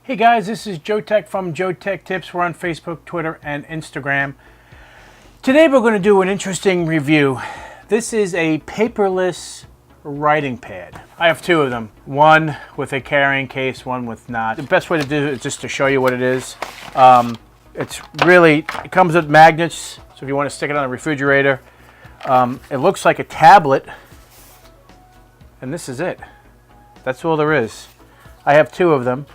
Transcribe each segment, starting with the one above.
Hey guys, this is Joeteck from JoeteckTips. We're on Facebook, Twitter, and Instagram. Today we're going to do an interesting review. This is a paperless writing pad. I have two of them. One with a carrying case, one with not. The best way to do it is just to show you what it is. It comes with magnets, so if you want to stick it on a refrigerator. It looks like a tablet, and this is it. That's all there is. I have two of them.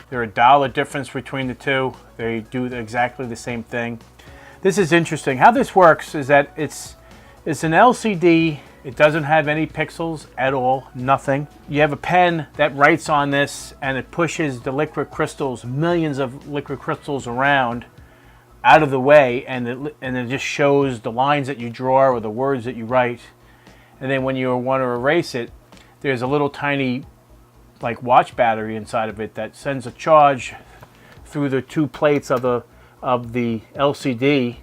They're $1 difference between the two. They do exactly the same thing. This is interesting. How this works is that it's an LCD. It doesn't have any pixels at all, nothing. You have a pen that writes on this, and it pushes the liquid crystals, millions of liquid crystals around, out of the way, and it just shows the lines that you draw or the words that you write. And then when you want to erase it, there's a little tiny like watch battery inside of it that sends a charge through the two plates of the LCD,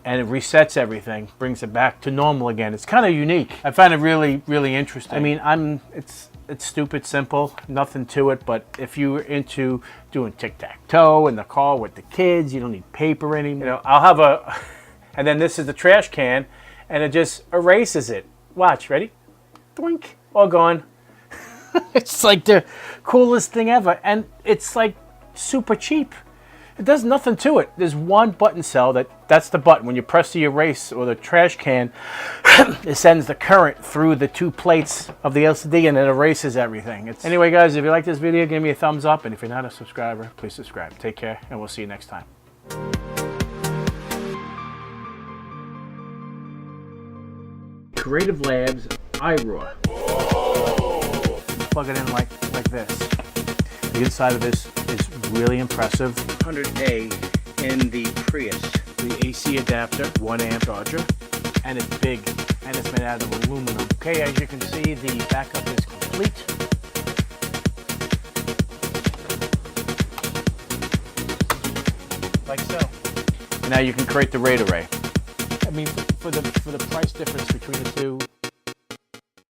and it resets everything, brings it back to normal again. It's kind of unique. I find it really, really interesting. I mean, it's stupid simple, nothing to it, but if you're into doing tic-tac-toe in the car with the kids, you don't need paper anymore. You know, I'll have and then this is the trash can, and it just erases it. Watch, ready? Doink, all gone. It's like the coolest thing ever, and it's like super cheap. It does nothing to it. There's one button cell that's the button. When you press the erase or the trash can, it sends the current through the two plates of the LCD and it erases everything. Anyway guys, if you like this video, give me a thumbs up, and if you're not a subscriber, please subscribe. Take care, and we'll see you next time. Creative Labs iRaw. Plug it in like this. The inside of this is really impressive. 100A in the Prius. The AC adapter, 1 amp charger, and it's big, and it's made out of aluminum. Okay, as you can see, the backup is complete. Like so. Now you can create the RAID array. I mean, for the price difference between the two,